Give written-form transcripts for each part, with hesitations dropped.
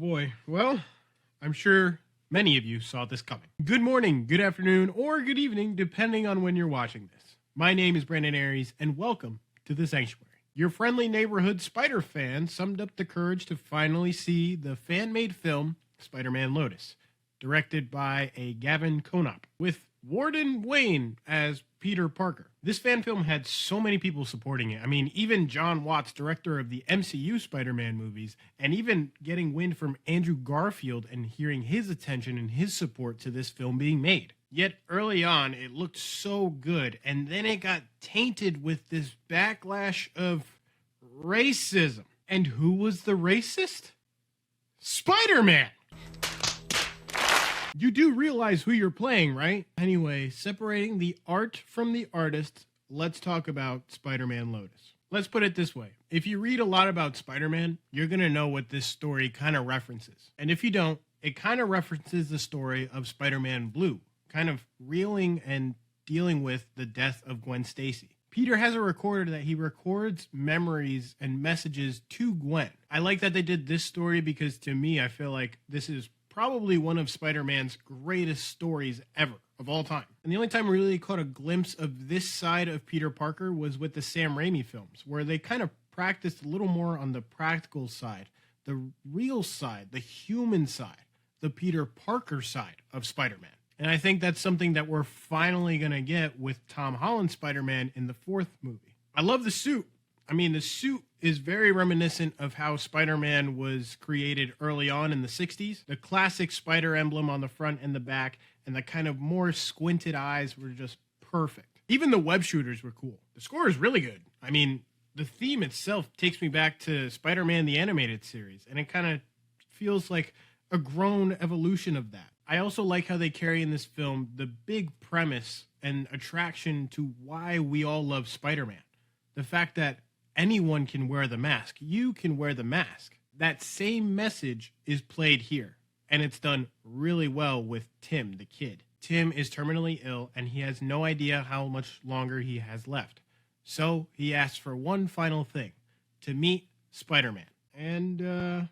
boy. Well, I'm sure many of you saw this coming. Good morning, good afternoon, or good evening, depending on when you're watching this. My name is Brandon Aries, and welcome to The Sanctuary. Your friendly neighborhood Spider fan summed up the courage to finally see the fan-made film Spider-Man Lotus, directed by a Gavin Konop, with Warden Wayne as Peter Parker. This fan film had so many people supporting it. I mean, even John Watts, director of the MCU Spider-Man movies, and even getting wind from Andrew Garfield and hearing his attention and his support to this film being made. Yet early on, it looked so good, and then it got tainted with this backlash of racism. And who was the racist? Spider-Man! You do realize who you're playing, right? Anyway, separating the art from the artist, let's talk about Spider-Man Lotus. Let's put it this way. If you read a lot about Spider-Man, you're going to know what this story kind of references. And if you don't, it kind of references the story of Spider-Man Blue, kind of reeling and dealing with the death of Gwen Stacy. Peter has a recorder that he records memories and messages to Gwen. I like that they did this story because to me, I feel like this is probably one of Spider-Man's greatest stories ever, of all time. And the only time we really caught a glimpse of this side of Peter Parker was with the Sam Raimi films, where they kind of practiced a little more on the practical side, the real side, the human side, the Peter Parker side of Spider-Man. And I think that's something that we're finally going to get with Tom Holland's Spider-Man in the fourth movie. I love the suit. I mean, the suit is very reminiscent of how Spider-Man was created early on in the 60s. The classic spider emblem on the front and the back, and the kind of more squinted eyes were just perfect. Even the web shooters were cool. The score is really good. I mean, the theme itself takes me back to Spider-Man the Animated Series, and it kind of feels like a grown evolution of that. I also like how they carry in this film the big premise and attraction to why we all love Spider-Man. The fact that anyone can wear the mask. You can wear the mask. That same message is played here, and it's done really well with Tim, the kid. Tim is terminally ill, and he has no idea how much longer he has left. So he asks for one final thing, to meet Spider-Man. And,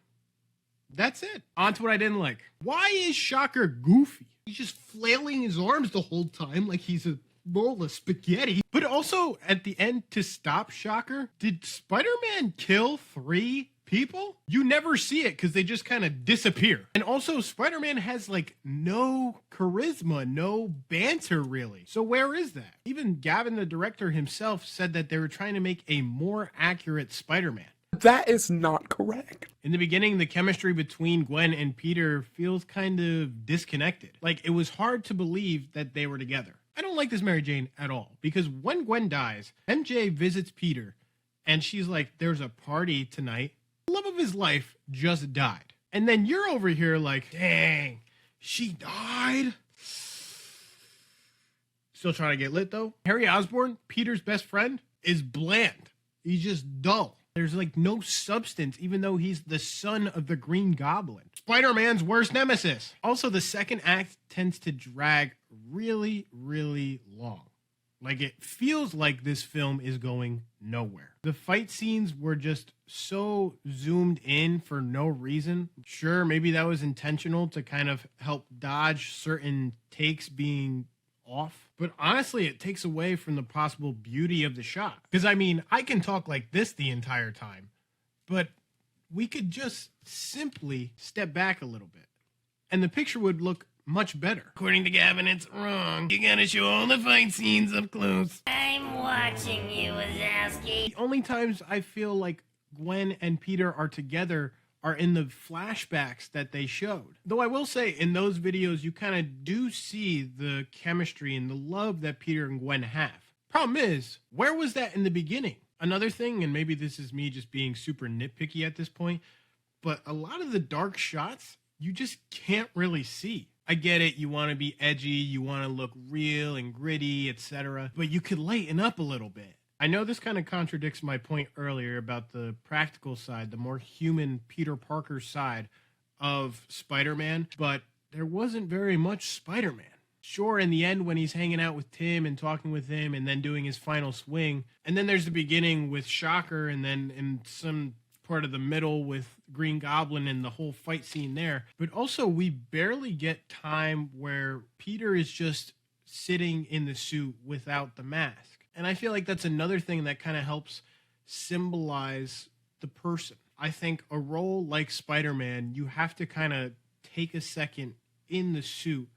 that's it. On to what I didn't like. Why is Shocker goofy? He's just flailing his arms the whole time like he's a bowl of spaghetti. But also, at the end, to stop Shocker, did Spider-Man kill 3 people? You never see it because they just kind of disappear. And also, Spider-Man has like no charisma, no banter really. So where is that? Even Gavin, the director himself, said that they were trying to make a more accurate Spider-Man. That is not correct. In the beginning, the chemistry between Gwen and Peter feels kind of disconnected. Like, it was hard to believe that they were together. I don't like this Mary Jane at all, because when Gwen dies, MJ visits Peter, and she's like, there's a party tonight. The love of his life just died. And then you're over here like, dang, she died? Still trying to get lit, though. Harry Osborn, Peter's best friend, is bland. He's just dull. There's like no substance, even though he's the son of the Green Goblin. Spider-Man's worst nemesis. Also, the second act tends to drag really, really long. Like, it feels like this film is going nowhere. The fight scenes were just so zoomed in for no reason. Sure, maybe that was intentional to kind of help dodge certain takes being off. But honestly, it takes away from the possible beauty of the shot. Because, I mean, I can talk like this the entire time, but we could just simply step back a little bit, and the picture would look much better. According to Gavin, it's wrong. You gotta show all the fight scenes up close. I'm watching you, Wazowski. The only times I feel like Gwen and Peter are together are in the flashbacks that they showed. Though I will say, in those videos, you kind of do see the chemistry and the love that Peter and Gwen have. Problem is, where was that in the beginning? Another thing, and maybe this is me just being super nitpicky at this point, but a lot of the dark shots, you just can't really see. I get it, you want to be edgy, you want to look real and gritty, etc., but you could lighten up a little bit. I know this kind of contradicts my point earlier about the practical side, the more human Peter Parker side of Spider-Man, but there wasn't very much Spider-Man. Sure, in the end when he's hanging out with Tim and talking with him and then doing his final swing, and then there's the beginning with Shocker, and then in some part of the middle with Green Goblin and the whole fight scene there. But also, we barely get time where Peter is just sitting in the suit without the mask. And I feel like that's another thing that kind of helps symbolize the person. I think a role like Spider-Man, you have to kind of take a second in the suit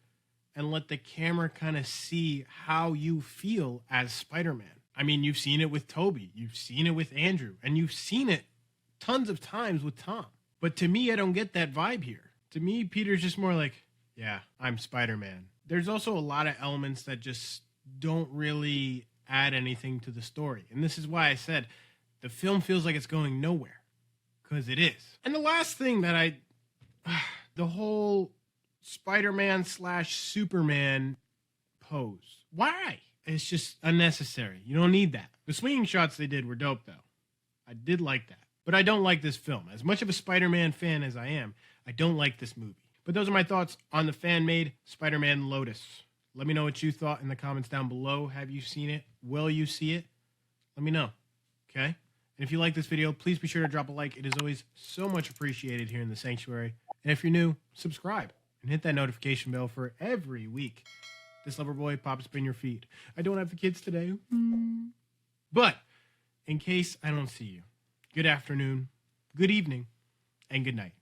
and let the camera kind of see how you feel as Spider-Man. I mean, you've seen it with Toby, you've seen it with Andrew, and you've seen it tons of times with Tom. But to me, I don't get that vibe here. To me, Peter's just more like, yeah, I'm Spider-Man. There's also a lot of elements that just don't really add anything to the story. And this is why I said the film feels like it's going nowhere. Because it is. And the last thing that the whole Spider-Man / Superman pose. Why? It's just unnecessary. You don't need that. The swinging shots they did were dope, though. I did like that. But I don't like this film. As much of a Spider-Man fan as I am, I don't like this movie. But those are my thoughts on the fan-made Spider-Man Lotus. Let me know what you thought in the comments down below. Have you seen it? Will you see it? Let me know. Okay? And if you like this video, please be sure to drop a like. It is always so much appreciated here in the Sanctuary. And if you're new, subscribe and hit that notification bell for every week this lover boy pops up in your feed. I don't have the kids today. But in case I don't see you, good afternoon, good evening, and good night.